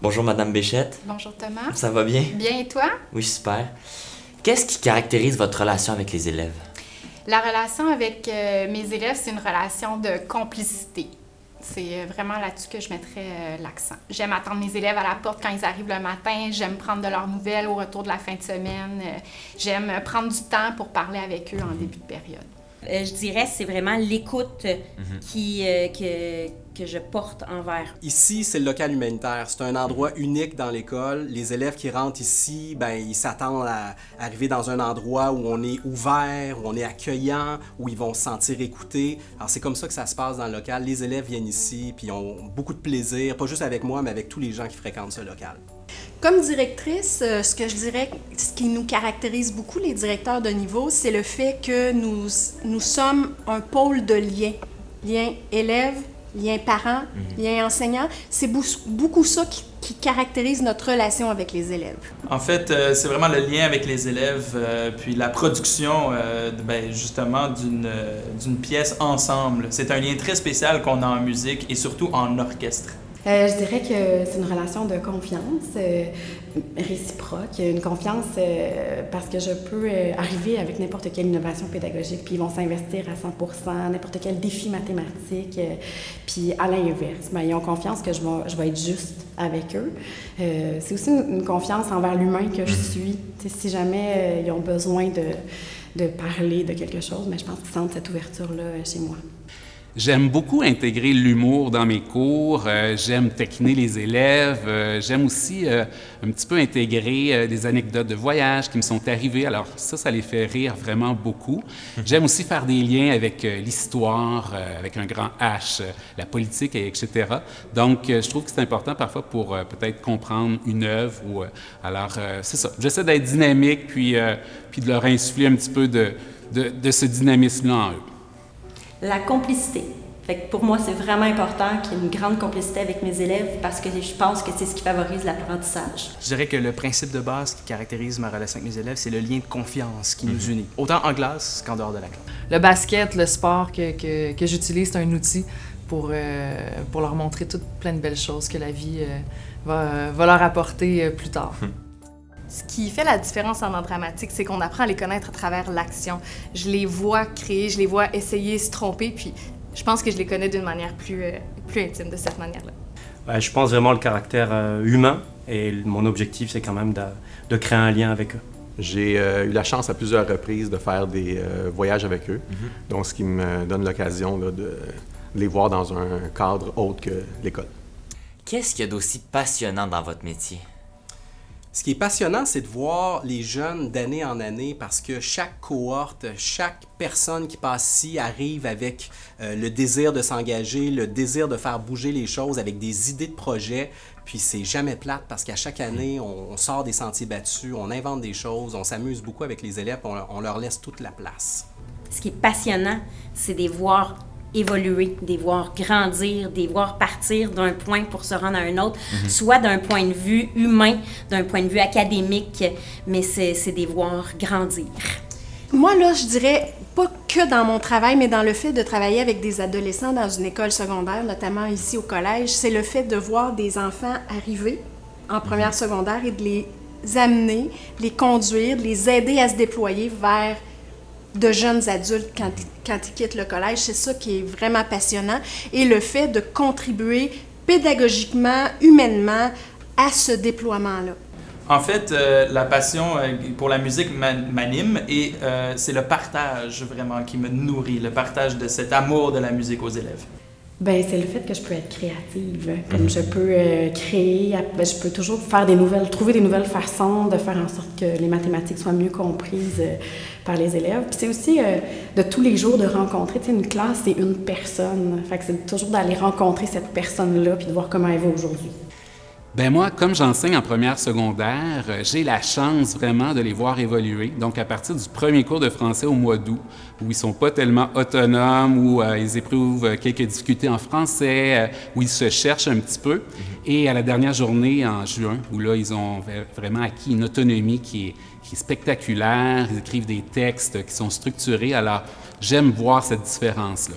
Bonjour Madame Béchette. Bonjour Thomas. Ça va bien? Bien et toi? Oui, super. Qu'est-ce qui caractérise votre relation avec les élèves? La relation avec mes élèves, c'est une relation de complicité. C'est vraiment là-dessus que je mettrais l'accent. J'aime attendre mes élèves à la porte quand ils arrivent le matin. J'aime prendre de leurs nouvelles au retour de la fin de semaine. J'aime prendre du temps pour parler avec eux en début de période. Je dirais que c'est vraiment l'écoute que je porte envers. Ici, c'est le local humanitaire. C'est un endroit unique dans l'école. Les élèves qui rentrent ici, ils s'attendent à arriver dans un endroit où on est ouvert, où on est accueillant, où ils vont se sentir écoutés. Alors, c'est comme ça que ça se passe dans le local. Les élèves viennent ici, puis ont beaucoup de plaisir, pas juste avec moi, mais avec tous les gens qui fréquentent ce local. Comme directrice, ce que je dirais, ce qui nous caractérise beaucoup, les directeurs de niveau, c'est le fait que nous sommes un pôle de liens. Liens élèves, liens parents, liens enseignants. C'est beaucoup ça qui caractérise notre relation avec les élèves. En fait, c'est vraiment le lien avec les élèves, puis la production, justement, d'une pièce ensemble. C'est un lien très spécial qu'on a en musique et surtout en orchestre. Je dirais que c'est une relation de confiance réciproque, une confiance parce que je peux arriver avec n'importe quelle innovation pédagogique, puis ils vont s'investir à 100%, n'importe quel défi mathématique, puis à l'inverse, ils ont confiance que je vais être juste avec eux. C'est aussi une confiance envers l'humain que je suis. Si jamais ils ont besoin de parler de quelque chose, mais je pense qu'ils sentent cette ouverture-là chez moi. J'aime beaucoup intégrer l'humour dans mes cours, j'aime taquiner les élèves, j'aime aussi un petit peu intégrer des anecdotes de voyage qui me sont arrivées. Alors ça les fait rire vraiment beaucoup. J'aime aussi faire des liens avec l'histoire, avec un grand H, la politique, etc. Donc je trouve que c'est important parfois pour peut-être comprendre une œuvre. Alors c'est ça, j'essaie d'être dynamique puis de leur insuffler un petit peu de ce dynamisme-là en eux. La complicité. Fait que pour moi, c'est vraiment important qu'il y ait une grande complicité avec mes élèves parce que je pense que c'est ce qui favorise l'apprentissage. Je dirais que le principe de base qui caractérise ma relation avec mes élèves, c'est le lien de confiance qui nous unit, autant en classe qu'en dehors de la classe. Le basket, le sport que j'utilise, c'est un outil pour leur montrer toutes plein de belles choses que la vie va leur apporter plus tard. Ce qui fait la différence en art dramatique, c'est qu'on apprend à les connaître à travers l'action. Je les vois créer, je les vois essayer, se tromper, puis je pense que je les connais d'une manière plus intime, de cette manière-là. Je pense vraiment le caractère humain, et mon objectif, c'est quand même de créer un lien avec eux. J'ai eu la chance à plusieurs reprises de faire des voyages avec eux, donc ce qui me donne l'occasion de les voir dans un cadre autre que l'école. Qu'est-ce qu'il y a d'aussi passionnant dans votre métier? Ce qui est passionnant, c'est de voir les jeunes d'année en année parce que chaque cohorte, chaque personne qui passe ici arrive avec le désir de s'engager, le désir de faire bouger les choses avec des idées de projet. Puis c'est jamais plate parce qu'à chaque année, on sort des sentiers battus, on invente des choses, on s'amuse beaucoup avec les élèves, on leur laisse toute la place. Ce qui est passionnant, c'est de les voir évoluer, de les voir grandir, de les voir partir d'un point pour se rendre à un autre, soit d'un point de vue humain, d'un point de vue académique, mais c'est de les voir grandir. Moi, là, je dirais pas que dans mon travail, mais dans le fait de travailler avec des adolescents dans une école secondaire, notamment ici au collège, c'est le fait de voir des enfants arriver en première secondaire et de les amener, de les conduire, de les aider à se déployer vers de jeunes adultes quand ils quittent le collège. C'est ça qui est vraiment passionnant. Et le fait de contribuer pédagogiquement, humainement à ce déploiement-là. En fait, la passion pour la musique m'anime et c'est le partage vraiment qui me nourrit, le partage de cet amour de la musique aux élèves. Bien, c'est le fait que je peux être créative. Comme je peux créer, je peux toujours trouver des nouvelles façons de faire en sorte que les mathématiques soient mieux comprises par les élèves. Puis c'est aussi de tous les jours de rencontrer. Tu sais, une classe, c'est une personne. Fait que c'est toujours d'aller rencontrer cette personne-là puis de voir comment elle va aujourd'hui. Bien moi, comme j'enseigne en première secondaire, j'ai la chance vraiment de les voir évoluer. Donc à partir du premier cours de français au mois d'août, où ils sont pas tellement autonomes, où ils éprouvent quelques difficultés en français, où ils se cherchent un petit peu, et à la dernière journée en juin, où là ils ont vraiment acquis une autonomie qui est spectaculaire, ils écrivent des textes qui sont structurés, alors j'aime voir cette différence-là.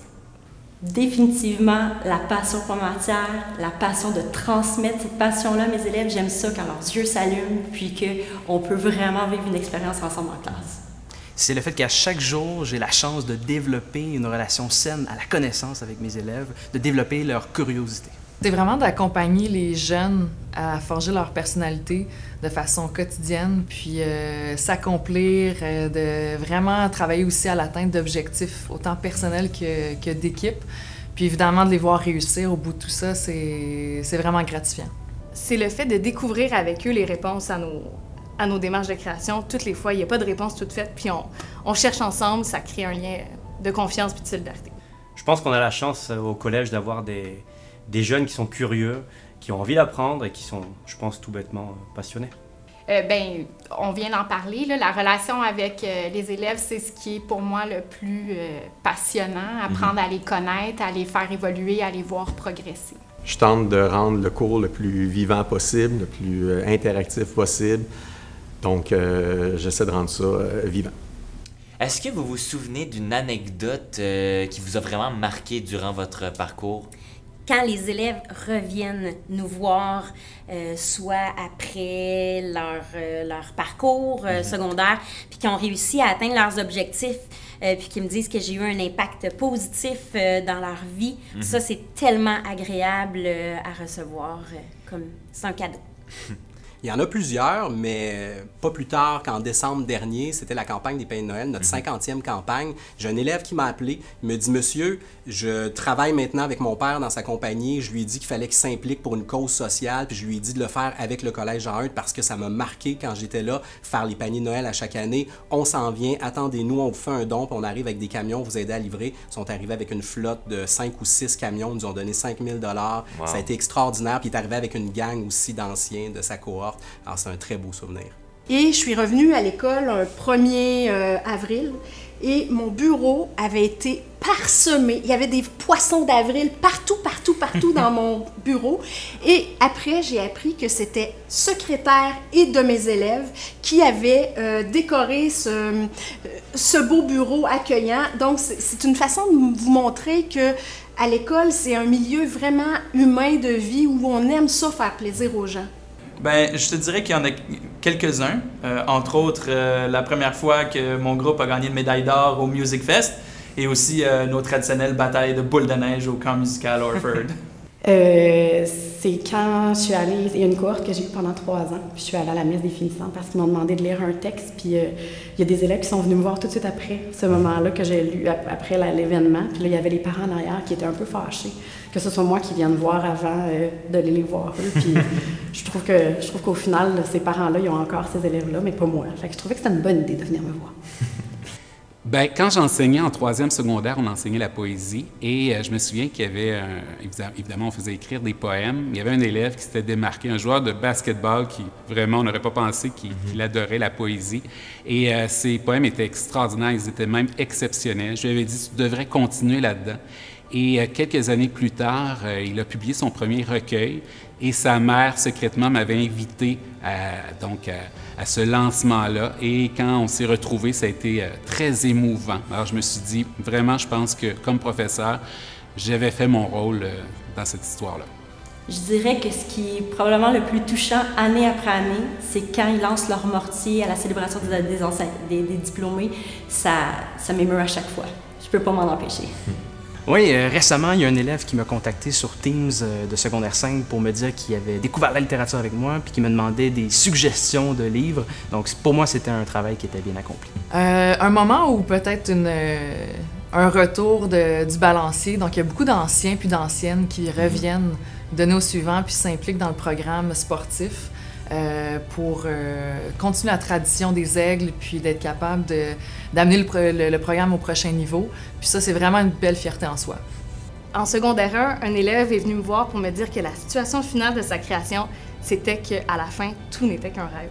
Définitivement, la passion pour la matière, la passion de transmettre cette passion-là à mes élèves. J'aime ça quand leurs yeux s'allument, puis qu'on peut vraiment vivre une expérience ensemble en classe. C'est le fait qu'à chaque jour, j'ai la chance de développer une relation saine à la connaissance avec mes élèves, de développer leur curiosité. C'est vraiment d'accompagner les jeunes à forger leur personnalité de façon quotidienne, puis s'accomplir, de vraiment travailler aussi à l'atteinte d'objectifs, autant personnels que d'équipe. Puis évidemment, de les voir réussir au bout de tout ça, c'est vraiment gratifiant. C'est le fait de découvrir avec eux les réponses à nos démarches de création. Toutes les fois, il n'y a pas de réponse toute faite, puis on cherche ensemble, ça crée un lien de confiance puis de solidarité. Je pense qu'on a la chance au collège d'avoir des jeunes qui sont curieux, qui ont envie d'apprendre et qui sont, je pense, tout bêtement passionnés. On vient d'en parler, là, la relation avec les élèves, c'est ce qui est pour moi le plus passionnant, apprendre à les connaître, à les faire évoluer, à les voir progresser. Je tente de rendre le cours le plus vivant possible, le plus interactif possible. Donc, j'essaie de rendre ça vivant. Est-ce que vous vous souvenez d'une anecdote qui vous a vraiment marqué durant votre parcours? Quand les élèves reviennent nous voir, soit après leur parcours secondaire, puis qu'ils ont réussi à atteindre leurs objectifs, puis qu'ils me disent que j'ai eu un impact positif dans leur vie, ça, c'est tellement agréable à recevoir. C'est un cadeau. Il y en a plusieurs, mais pas plus tard qu'en décembre dernier, c'était la campagne des Pains de Noël, notre 50e campagne. J'ai un élève qui m'a appelé, il me dit « Monsieur, je travaille maintenant avec mon père dans sa compagnie. Je lui ai dit qu'il fallait qu'il s'implique pour une cause sociale, puis je lui ai dit de le faire avec le Collège Jean Eudes parce que ça m'a marqué quand j'étais là, faire les paniers de Noël à chaque année. On s'en vient, attendez-nous, on vous fait un don, puis on arrive avec des camions, vous aider à livrer. » Ils sont arrivés avec une flotte de 5 ou 6 camions, ils nous ont donné 5 000 $. Wow. Ça a été extraordinaire, puis il est arrivé avec une gang aussi d'anciens de sa cohorte. Alors, c'est un très beau souvenir. Et je suis revenue à l'école un 1er avril et mon bureau avait été parsemé. Il y avait des poissons d'avril partout dans mon bureau. Et après, j'ai appris que c'était secrétaire et de mes élèves qui avaient décoré ce beau bureau accueillant. Donc, c'est une façon de vous montrer que à l'école, c'est un milieu vraiment humain de vie où on aime ça faire plaisir aux gens. Ben, je te dirais qu'il y en a quelques-uns. Entre autres, la première fois que mon groupe a gagné une médaille d'or au Music Fest et aussi nos traditionnelles batailles de boules de neige au camp musical Orford. C'est quand je suis allée, il y a une cohorte que j'ai eue pendant 3 ans, puis je suis allée à la messe des finissants parce qu'ils m'ont demandé de lire un texte, puis il y a des élèves qui sont venus me voir tout de suite après ce moment-là que j'ai lu, après l'événement, puis là, il y avait les parents en arrière qui étaient un peu fâchés, que ce soit moi qui vienne voir avant d'aller les voir eux, puis je trouve qu'au final, ces parents-là, ils ont encore ces élèves-là, mais pas moi. Fait que je trouvais que c'était une bonne idée de venir me voir. Bien, quand j'enseignais en 3e secondaire, on enseignait la poésie et je me souviens qu'il y avait, évidemment, on faisait écrire des poèmes. Il y avait un élève qui s'était démarqué, un joueur de basketball qui, vraiment, on n'aurait pas pensé qu'il adorait la poésie. Et ses poèmes étaient extraordinaires, ils étaient même exceptionnels. Je lui avais dit, tu devrais continuer là-dedans. Et quelques années plus tard, il a publié son premier recueil et sa mère, secrètement, m'avait invité à ce lancement-là. Et quand on s'est retrouvés, ça a été très émouvant. Alors, je me suis dit, vraiment, je pense que, comme professeur, j'avais fait mon rôle dans cette histoire-là. Je dirais que ce qui est probablement le plus touchant année après année, c'est quand ils lancent leur mortier à la célébration des diplômés. Ça m'émeut à chaque fois. Je peux pas m'en empêcher. Oui, récemment, il y a un élève qui m'a contacté sur Teams de secondaire 5 pour me dire qu'il avait découvert la littérature avec moi puis qui me demandait des suggestions de livres. Donc, pour moi, c'était un travail qui était bien accompli. Un moment où peut-être un retour du balancier. Donc, il y a beaucoup d'anciens puis d'anciennes qui reviennent donner au suivant puis s'impliquent dans le programme sportif pour continuer la tradition des aigles puis d'être capable d'amener le programme au prochain niveau. Puis ça, c'est vraiment une belle fierté en soi. En secondaire 1, un élève est venu me voir pour me dire que la situation finale de sa création, c'était qu'à la fin, tout n'était qu'un rêve.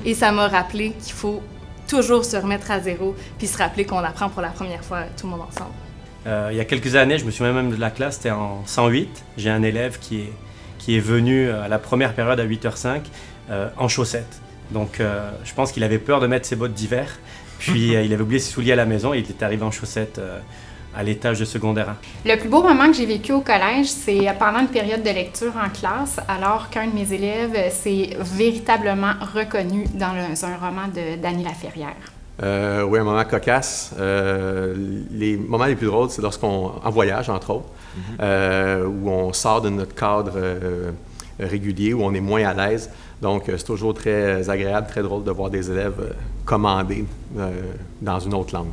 Et ça m'a rappelé qu'il faut toujours se remettre à zéro puis se rappeler qu'on apprend pour la première fois tout le monde ensemble. Il y a quelques années, je me souviens même de la classe, c'était en 108. J'ai un élève qui est venu à la première période à 8h05 en chaussettes. Donc, je pense qu'il avait peur de mettre ses bottes d'hiver. Puis, il avait oublié ses souliers à la maison et il était arrivé en chaussettes à l'étage de secondaire 1. Le plus beau moment que j'ai vécu au collège, c'est pendant une période de lecture en classe, alors qu'un de mes élèves s'est véritablement reconnu dans un roman d'Annie Laferrière. Oui, un moment cocasse. Les moments les plus drôles, c'est lorsqu'on, en voyage, entre autres, où on sort de notre cadre régulier, où on est moins à l'aise. Donc, c'est toujours très agréable, très drôle de voir des élèves commander dans une autre langue.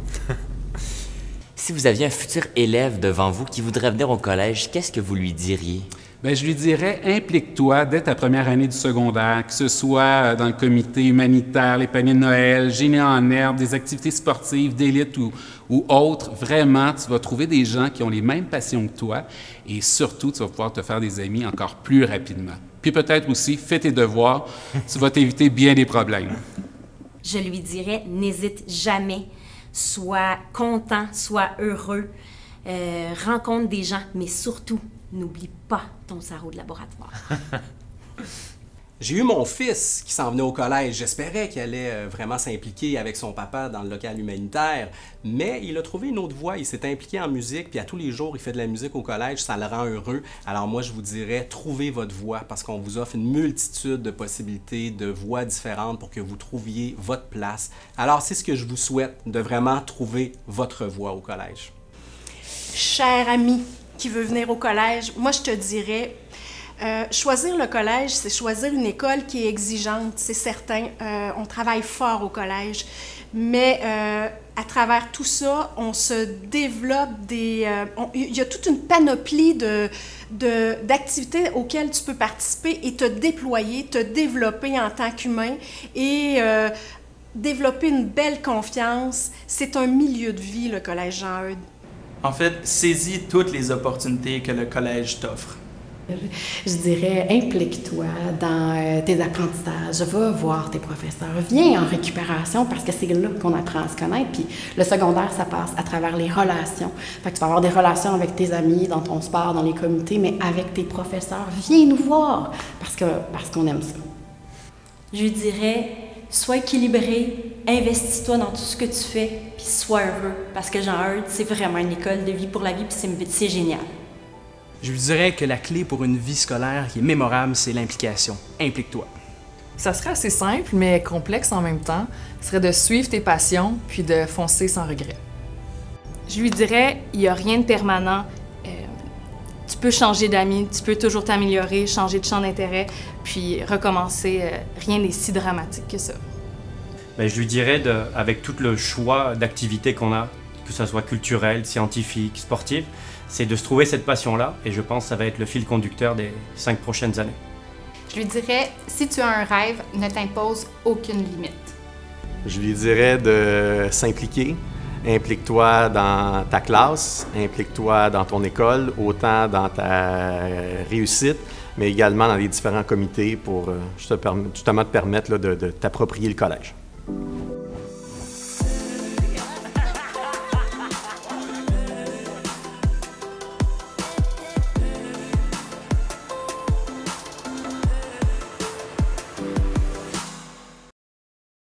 Si vous aviez un futur élève devant vous qui voudrait venir au collège, qu'est-ce que vous lui diriez? Bien, je lui dirais, implique-toi dès ta première année du secondaire, que ce soit dans le comité humanitaire, les paniers de Noël, génie en herbe, des activités sportives, d'élite ou autres. Vraiment, tu vas trouver des gens qui ont les mêmes passions que toi et surtout, tu vas pouvoir te faire des amis encore plus rapidement. Puis peut-être aussi, fais tes devoirs, tu vas t'éviter bien des problèmes. Je lui dirais, n'hésite jamais. Sois content, sois heureux, rencontre des gens, mais surtout, n'oublie pas ton sarrau de laboratoire. J'ai eu mon fils qui s'en venait au collège. J'espérais qu'il allait vraiment s'impliquer avec son papa dans le local humanitaire, mais il a trouvé une autre voie. Il s'est impliqué en musique, puis à tous les jours, il fait de la musique au collège. Ça le rend heureux. Alors moi, je vous dirais, trouvez votre voie parce qu'on vous offre une multitude de possibilités, de voies différentes pour que vous trouviez votre place. Alors, c'est ce que je vous souhaite, de vraiment trouver votre voie au collège. Cher ami qui veut venir au collège, moi, je te dirais... choisir le collège, c'est choisir une école qui est exigeante, c'est certain. On travaille fort au collège, mais à travers tout ça, on se développe il y a toute une panoplie d'activités auxquelles tu peux participer et te déployer, te développer en tant qu'humain et développer une belle confiance. C'est un milieu de vie, le collège Jean-Eudes. En fait, saisis toutes les opportunités que le collège t'offre. Je dirais, implique-toi dans tes apprentissages, va voir tes professeurs, viens en récupération parce que c'est là qu'on apprend à se connaître. Puis le secondaire, ça passe à travers les relations. Fait que tu vas avoir des relations avec tes amis, dans ton sport, dans les comités, mais avec tes professeurs, viens nous voir parce qu'on aime ça. Je lui dirais, sois équilibré, investis-toi dans tout ce que tu fais, puis sois heureux, parce que Jean-Eudes, c'est vraiment une école de vie pour la vie, puis c'est génial. Je lui dirais que la clé pour une vie scolaire qui est mémorable, c'est l'implication. Implique-toi. Ça serait assez simple, mais complexe en même temps. Ce serait de suivre tes passions, puis de foncer sans regret. Je lui dirais, il n'y a rien de permanent. Tu peux changer d'amis, tu peux toujours t'améliorer, changer de champ d'intérêt, puis recommencer. Rien n'est si dramatique que ça. Bien, je lui dirais, avec tout le choix d'activités qu'on a, que ce soit culturel, scientifique, sportif, c'est de se trouver cette passion-là, et je pense que ça va être le fil conducteur des 5 prochaines années. Je lui dirais, si tu as un rêve, ne t'impose aucune limite. Je lui dirais de s'impliquer. Implique-toi dans ta classe, implique-toi dans ton école, autant dans ta réussite, mais également dans les différents comités pour justement te permettre là, de t'approprier le collège.